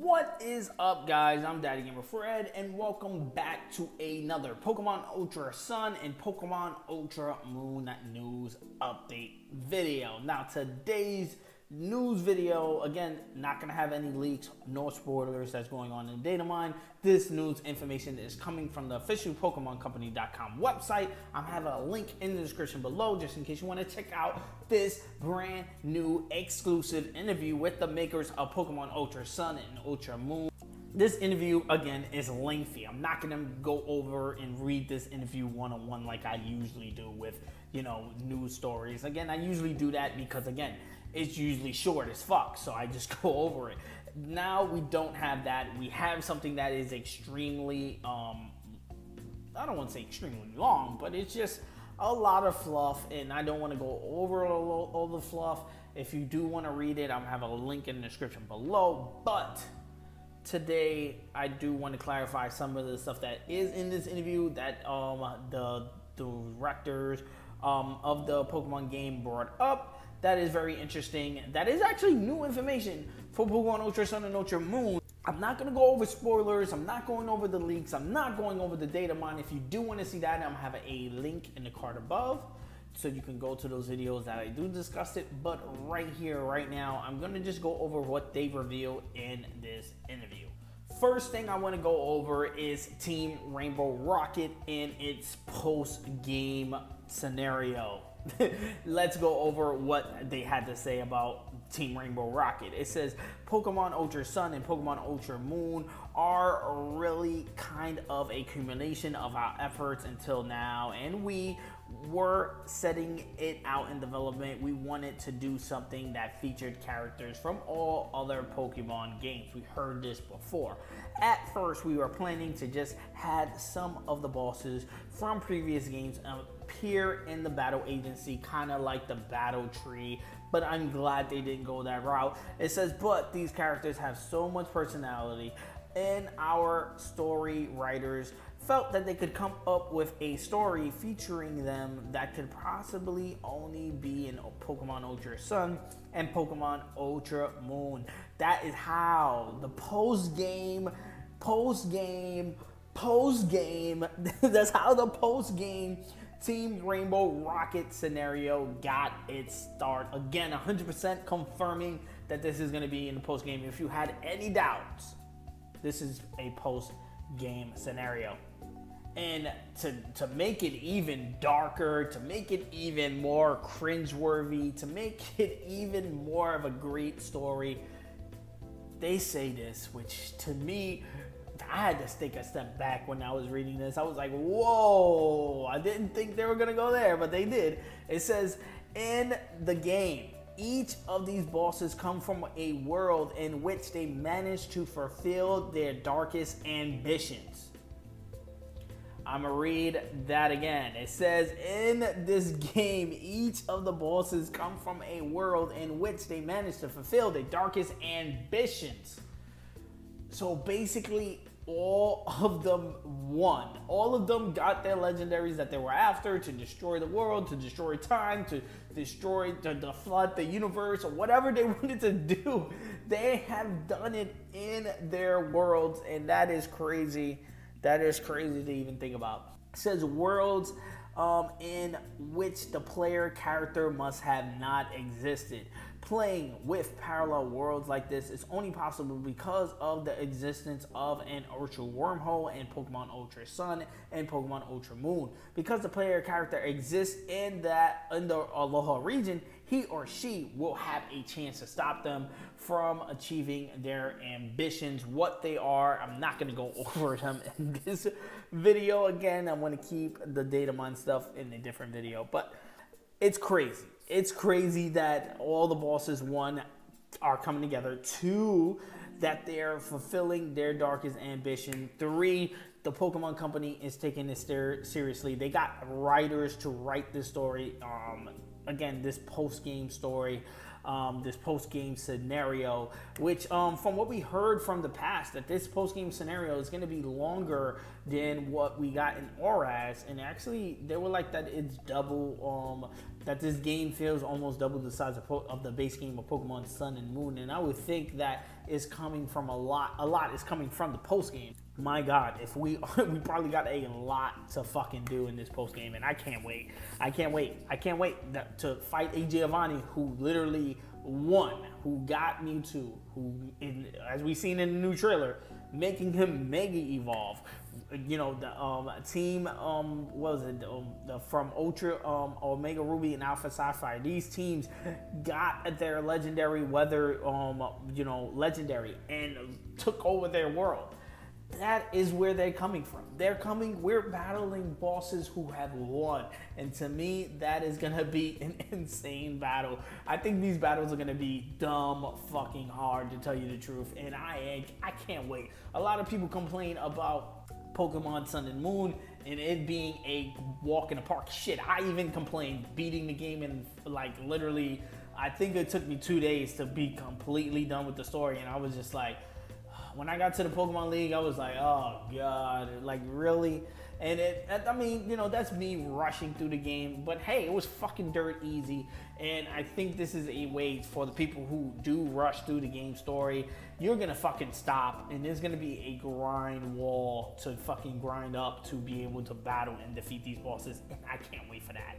What is up, guys? I'm Daddy Gamer Fred, and welcome back to another Pokemon Ultra Sun and Pokemon Ultra Moon news update video. Now, today's news video, again, not going to have any leaks, no spoilers that's going on in data mine. This news information is coming from the official PokemonCompany.com website. I'm having a link in the description below just in case you want to check out this brand new exclusive interview with the makers of Pokemon Ultra Sun and Ultra Moon. This interview, again, is lengthy. I'm not going to go over and read this interview one-on-one like I usually do with, news stories. Again, I usually do that because, again, it's usually short as fuck, so I just go over it. Now we don't have that. We have something that is extremely, I don't want to say extremely long, but it's just a lot of fluff, and I don't want to go over all the fluff. If you do want to read it, I'm have a link in the description below, but today I do want to clarify some of the stuff that is in this interview that the directors of the Pokemon game brought up. That is very interesting. That is actually new information for Pokemon Ultra Sun and Ultra Moon. I'm not going to go over spoilers. I'm not going over the leaks. I'm not going over the data mine. If you do want to see that, I'm going to have a link in the card above so you can go to those videos that I do discuss it. But right here, right now, I'm going to just go over what they revealed in this interview. First thing I want to go over is Team Rainbow Rocket in its post-game scenario. Let's go over what they had to say about Team Rainbow Rocket. It says Pokemon Ultra Sun and Pokemon Ultra Moon are really kind of a culmination of our efforts until now, and we were setting it out in development. We wanted to do something that featured characters from all other Pokemon games. We heard this before. At first, we were planning to just have some of the bosses from previous games appear in the battle agency, kind of like the battle tree, but I'm glad they didn't go that route. It says, but these characters have so much personality, and our story writers felt that they could come up with a story featuring them that could possibly only be in Pokemon Ultra Sun and Pokemon Ultra Moon. That is how the post-game, that's how the post-game Team Rainbow Rocket scenario got its start. Again, 100% confirming that this is going to be in the post-game. If you had any doubts, this is a post-game scenario. And to make it even darker, to make it even more cringeworthy, to make it even more of a great story, they say this, which to me, I had to take a step back when I was reading this. I was like, whoa, I didn't think they were going to go there, but they did. It says, in the game, each of these bosses come from a world in which they manage to fulfill their darkest ambitions. I'm going to read that again. It says, in this game, each of the bosses come from a world in which they manage to fulfill their darkest ambitions. So basically, all of them won. All of them got their legendaries that they were after to destroy the world, to destroy time, to destroy, to flood the universe, or whatever they wanted to do. They have done it in their worlds, and that is crazy. That is crazy to even think about. It says worlds in which the player character must have not existed. Playing with parallel worlds like this is only possible because of the existence of an Ultra Wormhole in Pokemon Ultra Sun and Pokemon Ultra Moon. Because the player character exists in the Aloha region, he or she will have a chance to stop them from achieving their ambitions. What they are, I'm not going to go over them in this video. Again, I want to keep the data mine stuff in a different video, but it's crazy. It's crazy that all the bosses, one, are coming together. Two, that they're fulfilling their darkest ambition. Three, the Pokemon Company is taking this seriously. They got writers to write this story. Again, this post-game story, this post-game scenario, which from what we heard from the past, that this post-game scenario is going to be longer than what we got in ORAS, and actually they were like that it's double that this game feels almost double the size of the base game of Pokemon Sun and Moon, and I would think that is coming from a lot is coming from the post game. My God, if we probably got a lot to fucking do in this post game, and I can't wait to fight a Giovanni who literally won, who got Mewtwo, as we seen in the new trailer, making him Mega Evolve. You know, the team, what was it, from Ultra, Omega Ruby and Alpha Sapphire, these teams got their legendary weather, legendary, and took over their world. That is where they're coming from. We're battling bosses who have won. And to me, that is going to be an insane battle. I think these battles are going to be dumb fucking hard, to tell you the truth. And I can't wait. A lot of people complain about Pokemon Sun and Moon and it being a walk in the park. Shit, I even complained beating the game in like literally, I think it took me 2 days to be completely done with the story. And I was just like, when I got to the Pokemon League, I was like, oh God, like really? And that's me rushing through the game, but hey, it was fucking dirt easy. And I think this is a way for the people who do rush through the game story, you're gonna fucking stop, and there's gonna be a grind wall to fucking grind up to be able to battle and defeat these bosses, and I can't wait for that.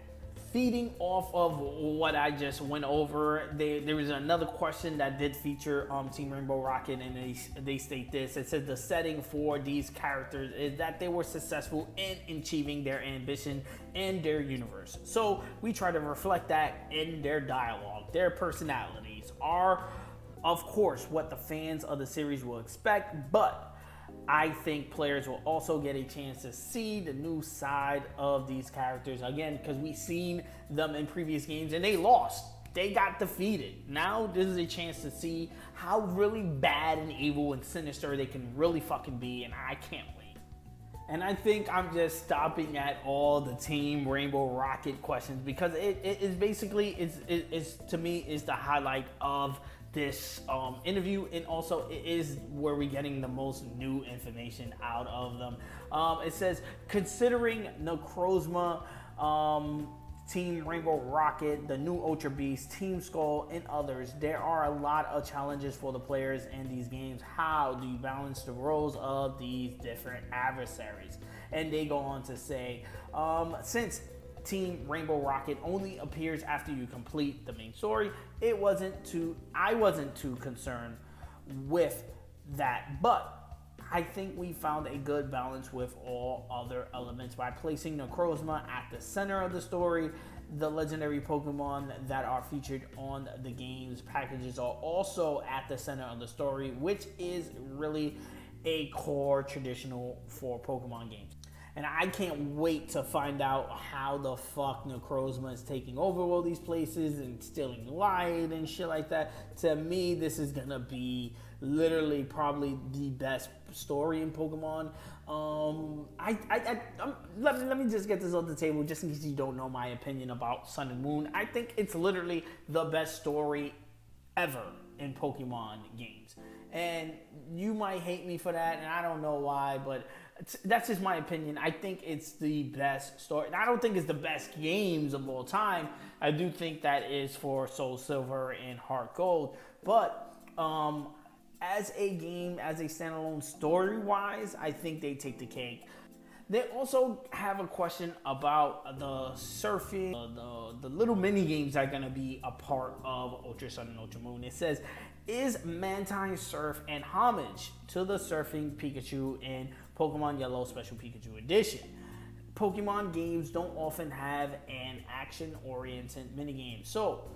Feeding off of what I just went over, there was another question that did feature Team Rainbow Rocket, and they state this. It said the setting for these characters is that they were successful in achieving their ambition and their universe. So we try to reflect that in their dialogue. Their personalities are, of course, what the fans of the series will expect, but I think players will also get a chance to see the new side of these characters again, because we've seen them in previous games and they lost. They got defeated. Now this is a chance to see how really bad and evil and sinister they can really fucking be, and I can't wait. And I think I'm just stopping at all the Team Rainbow Rocket questions because it is basically, to me, is the highlight of this interview, and also it is where we're getting the most new information out of them. It says, considering Necrozma, Team Rainbow Rocket, the new Ultra Beast, Team Skull, and others, there are a lot of challenges for the players in these games. How do you balance the roles of these different adversaries? And they go on to say, since Team Rainbow Rocket only appears after you complete the main story, I wasn't too concerned with that, but I think we found a good balance with all other elements by placing Necrozma at the center of the story. The legendary Pokemon that are featured on the game's packages are also at the center of the story, which is really a core traditional for Pokemon games. And I can't wait to find out how the fuck Necrozma is taking over all these places and stealing light and shit like that. To me, this is gonna be literally probably the best story in Pokemon. Let me just get this on the table just in case you don't know my opinion about Sun and Moon. I think it's literally the best story ever in Pokemon games. And you might hate me for that, and I don't know why, but that's just my opinion. I think it's the best story. I don't think it's the best games of all time. I do think that is for Soul Silver and Heart Gold. But as a game, as a standalone story-wise, I think they take the cake. They also have a question about the surfing, the little mini games that are going to be a part of Ultra Sun and Ultra Moon. It says, is Mantine Surf and homage to the surfing Pikachu in Pokemon Yellow Special Pikachu Edition. Pokemon games don't often have an action-oriented minigame, so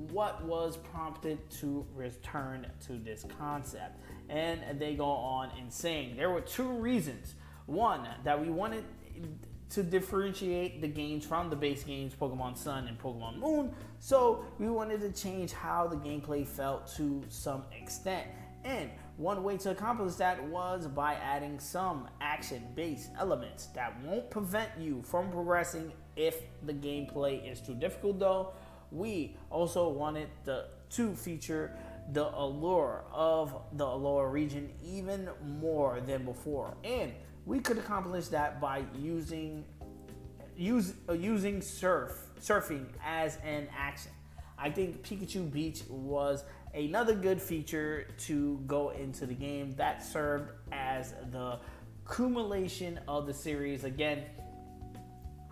what was prompted to return to this concept? And they go on in saying there were two reasons. One, that we wanted to differentiate the games from the base games, Pokemon Sun and Pokemon Moon, so we wanted to change how the gameplay felt to some extent. And one way to accomplish that was by adding some action-based elements that won't prevent you from progressing if the gameplay is too difficult though. We also wanted to feature the allure of the Alola region even more than before. And we could accomplish that by using surf surfing as an action. I think Pikachu Beach was another good feature to go into the game that served as the accumulation of the series. Again,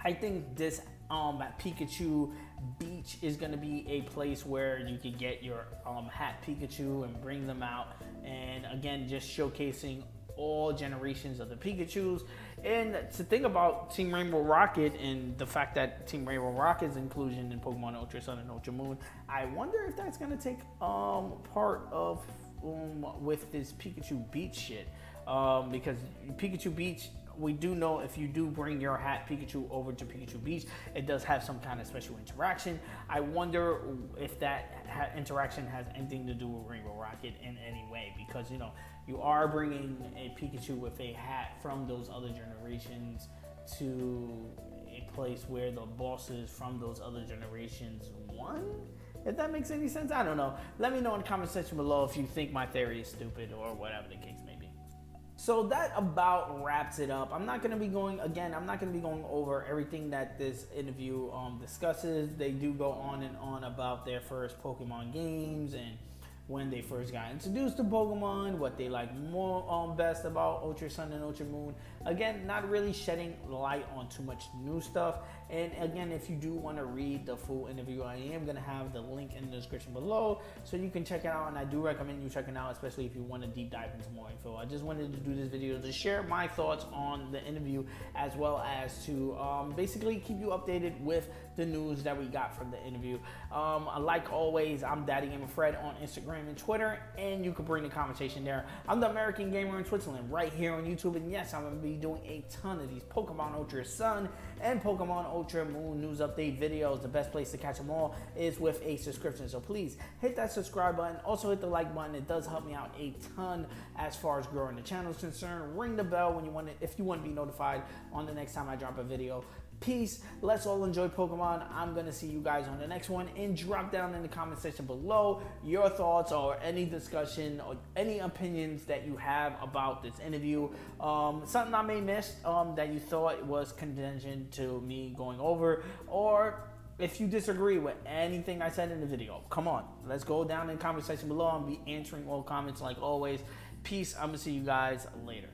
I think this Pikachu Beach is going to be a place where you could get your hat Pikachu and bring them out, and again, just showcasing all generations of the Pikachus. And to think about Team Rainbow Rocket and the fact that Team Rainbow Rocket's inclusion in Pokemon Ultra Sun and Ultra Moon, I wonder if that's going to take part of with this Pikachu Beach shit, because Pikachu Beach, we do know if you do bring your hat Pikachu over to Pikachu Beach, it does have some kind of special interaction. I wonder if that interaction has anything to do with Rainbow Rocket in any way, because, you know, you are bringing a Pikachu with a hat from those other generations to a place where the bosses from those other generations won. If that makes any sense, I don't know. Let me know in the comment section below if you think my theory is stupid or whatever the case may be. So that about wraps it up. I'm not going to be going over everything that this interview discusses. They do go on and on about their first Pokemon games and when they first got introduced to Pokemon, what they like more best about Ultra Sun and Ultra Moon. Again, not really shedding light on too much new stuff. And again, if you do want to read the full interview, I am going to have the link in the description below so you can check it out. And I do recommend you checking it out, especially if you want to deep dive into more info. I just wanted to do this video to share my thoughts on the interview, as well as to basically keep you updated with the news that we got from the interview. Like always, I'm Daddy Gamer Fred on Instagram and Twitter, and you can bring the conversation there. I'm the American Gamer in Switzerland right here on YouTube, and yes, I'm going to be doing a ton of these Pokemon Ultra Sun and Pokemon Ultra Moon news update videos. The best place to catch them all is with a subscription, so please hit that subscribe button. Also hit the like button. It does help me out a ton as far as growing the channel is concerned. Ring the bell when you want it, if you want to be notified on the next time I drop a video. Peace. Let's all enjoy Pokemon. I'm going to see you guys on the next one. And drop down in the comment section below your thoughts or any discussion or any opinions that you have about this interview. Something I may miss that you thought was contingent to me going over, or if you disagree with anything I said in the video. Come on. Let's go down in the comment section below. I'll be answering all comments like always. Peace. I'm going to see you guys later.